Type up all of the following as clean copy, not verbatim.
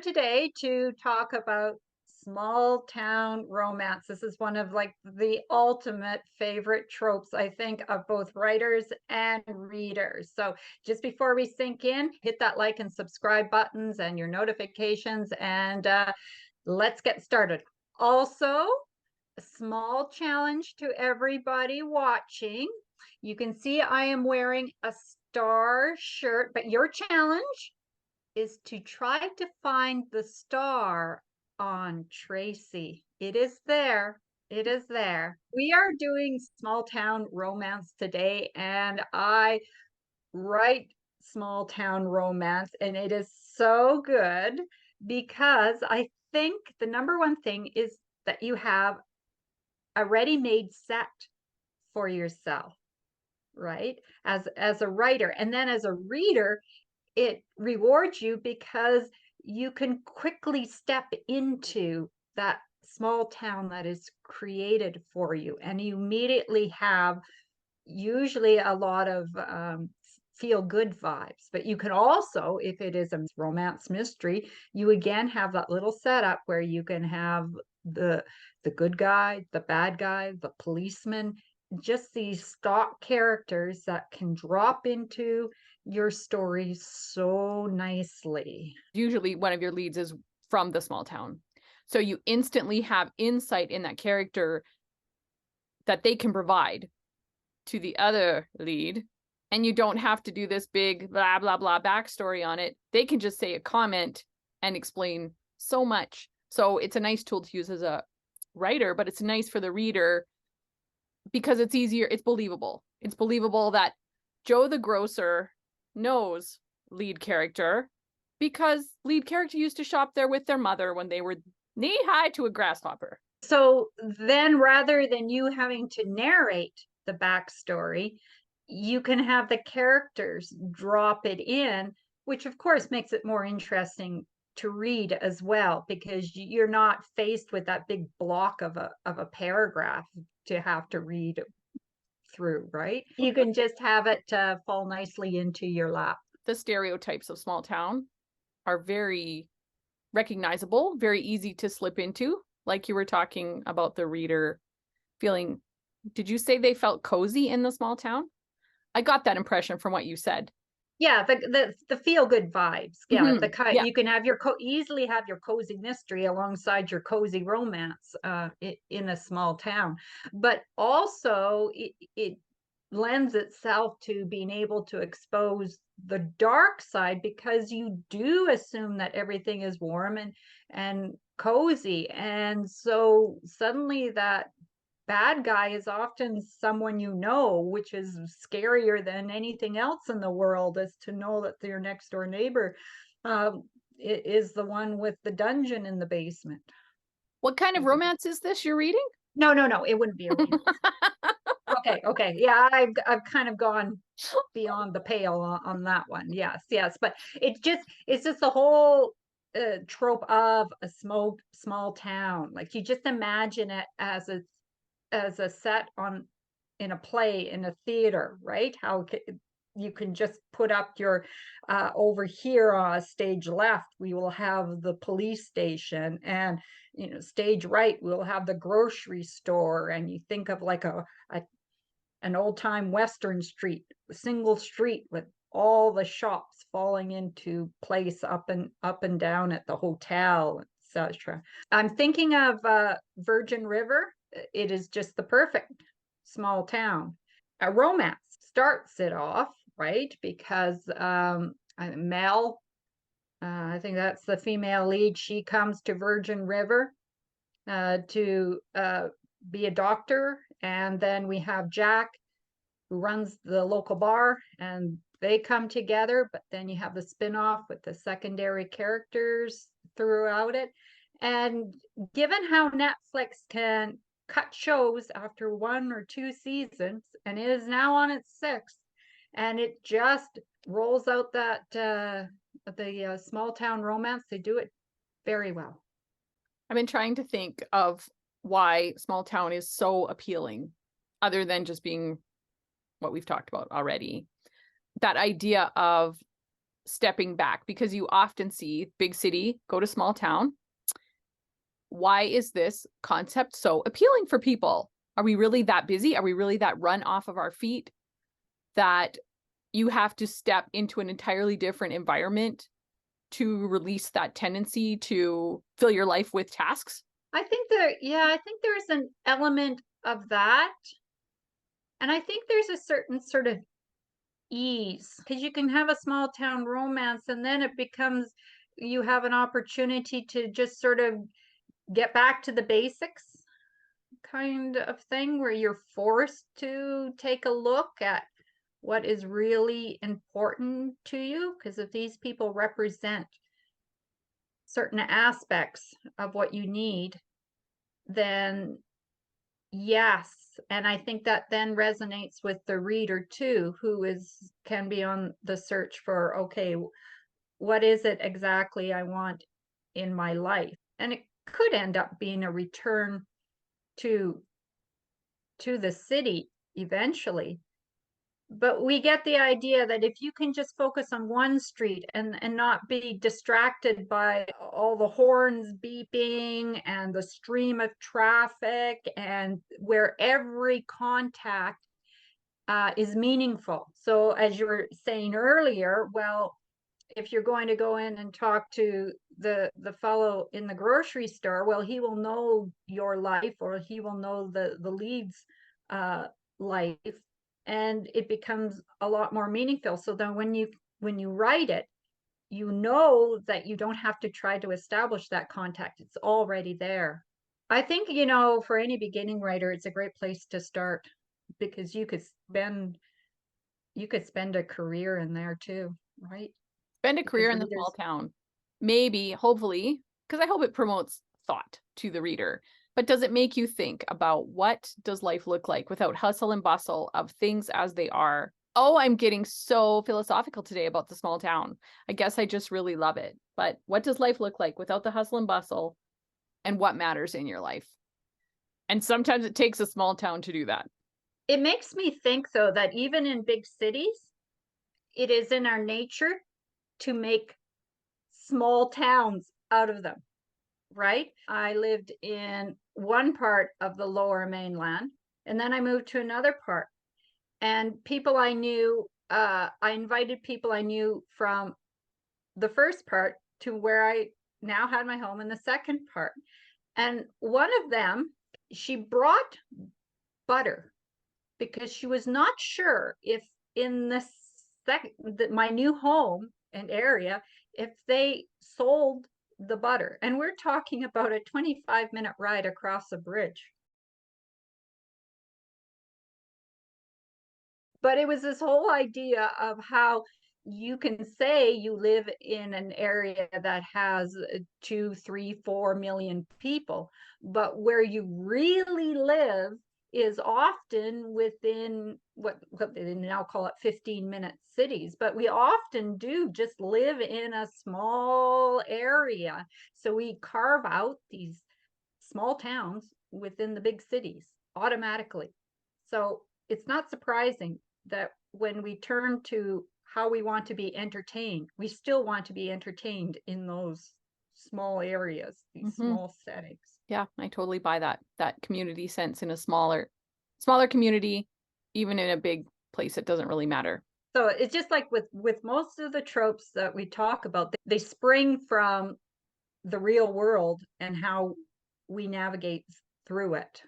today to talk about small town romance. This is one of like the ultimate favorite tropes, I think, of both writers and readers. So just before we sink in, hit that like and subscribe buttons and your notifications, and let's get started. Also, a small challenge to everybody watching. You can see I am wearing a star shirt, but your challenge is to try to find the star on Tracey. It is there. It is there. We are doing small town romance today, and I write small town romance, and it is so good because I think the number one thing is that you have a ready-made set for yourself, right? As a writer, and then as a reader, it rewards you because you can quickly step into that small town that is created for you, and you immediately have usually a lot of feel good vibes. But you can also, if it is a romance mystery, you again have that little setup where you can have the good guy, the bad guy, the policeman, just these stock characters that can drop into your story so nicely. Usually one of your leads is from the small town. So you instantly have insight in that character that they can provide to the other lead. And you don't have to do this big blah, blah, blah backstory on it. They can just say a comment and explain so much. So it's a nice tool to use as a writer, but it's nice for the reader because it's easier. It's believable. It's believable that Joe the grocer knows lead character because lead character used to shop there with their mother when they were knee-high to a grasshopper. So then rather than you having to narrate the backstory, you can have the characters drop it in, which of course makes it more interesting to read as well, because you're not faced with that big block of a paragraph to have to read through, right? You can just have it fall nicely into your lap. The stereotypes of small town are very recognizable, very easy to slip into. Like you were talking about the reader feeling, did you say they felt cozy in the small town? I got that impression from what you said. Yeah, the feel good vibes. Yeah, Mm-hmm. Yeah. You can have your easily have your cozy mystery alongside your cozy romance in a small town, but also it lends itself to being able to expose the dark side, because you do assume that everything is warm and cozy, and so suddenly that bad guy is often someone you know, which is scarier than anything else in the world, is to know that your next door neighbor is the one with the dungeon in the basement. What kind of romance is this you're reading? No, it wouldn't be a romance. Okay. Yeah, I've kind of gone beyond the pale on that one. Yes, but it's just the whole trope of a small town. Like, you just imagine it as a set on in a play in a theater, right? How you can just put up your over here on stage left, we will have the police station, and stage right, we'll have the grocery store, and you think of like an old-time western street, a single street with all the shops falling into place up and down at the hotel, etc. I'm thinking of Virgin River. It is just the perfect small town. A romance starts it off, right? Because Mel, I think that's the female lead, she comes to Virgin River to be a doctor. And then we have Jack, who runs the local bar, and they come together. But then you have the spin-off with the secondary characters throughout it. And given how Netflix can cut shows after 1 or 2 seasons, and it is now on its 6th, and it just rolls out that the small town romance, they do it very well. I've been trying to think of why small town is so appealing, other than just being what we've talked about already. That idea of stepping back, because you often see big city go to small town. Why is this concept so appealing for people? Are we really that busy? Are we really that run off of our feet that you have to step into an entirely different environment to release that tendency to fill your life with tasks? I think there's an element of that. And I think there's a certain sort of ease, because you can have a small town romance and then it becomes, you have an opportunity to just sort of get back to the basics kind of thing, where you're forced to take a look at what is really important to you, because if these people represent certain aspects of what you need, then yes. And I think that then resonates with the reader too, who can be on the search for, okay, what is it exactly I want in my life? And it could end up being a return to the city eventually. But we get the idea that if you can just focus on one street and not be distracted by all the horns beeping and the stream of traffic, and where every contact is meaningful. So as you were saying earlier, well, if you're going to go in and talk to the fellow in the grocery store, well, he will know your life, or he will know the lead's life, and it becomes a lot more meaningful. So then when you write it, you know that you don't have to try to establish that contact. It's already there. I think, for any beginning writer, it's a great place to start, because you could spend a career in there too, right? Spend a career in the Readers, small town. Maybe, hopefully, because I hope it promotes thought to the reader. But does it make you think about what does life look like without hustle and bustle of things as they are? Oh, I'm getting so philosophical today about the small town. I guess I just really love it. But what does life look like without the hustle and bustle, and what matters in your life? And sometimes it takes a small town to do that. it makes me think, though, that even in big cities, it is in our nature to make small towns out of them, right? I lived in one part of the lower mainland, and then I moved to another part. And people I knew, I invited people I knew from the first part to where I now had my home in the second part. And one of them, she brought butter because she was not sure if in my new home and area, if they sold the butter. And we're talking about a 25-minute ride across a bridge. But it was this whole idea of how you can say you live in an area that has 2, 3, 4 million people, but where you really live is often within what they now call it 15-minute cities, but we often do just live in a small area. So we carve out these small towns within the big cities automatically. So it's not surprising that when we turn to how we want to be entertained, we still want to be entertained in those small areas, these small settings. Yeah, I totally buy that community sense in a smaller community, even in a big place, it doesn't really matter. So it's just like with most of the tropes that we talk about, they spring from the real world and how we navigate through it.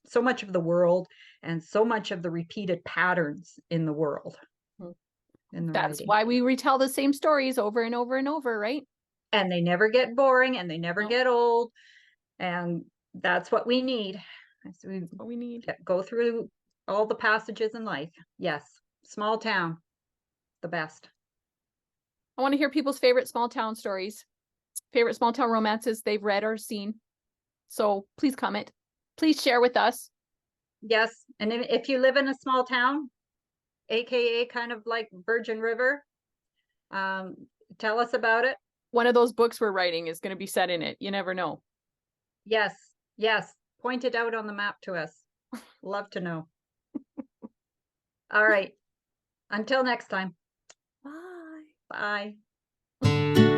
So much of the world and so much of the repeated patterns in the world. That's why we retell the same stories over and over and over, right? And they never get boring and they never get old. And that's what we need. That's what we need. Go through all the passages in life. Yes. Small town, the best. I want to hear people's favorite small town stories, favorite small town romances they've read or seen. So please comment. Please share with us. Yes. And if you live in a small town, AKA kind of like Virgin River, tell us about it. One of those books we're writing is going to be set in it. You never know. Yes. Yes. Point it out on the map to us. Love to know. All right. Until next time. Bye. Bye. Bye.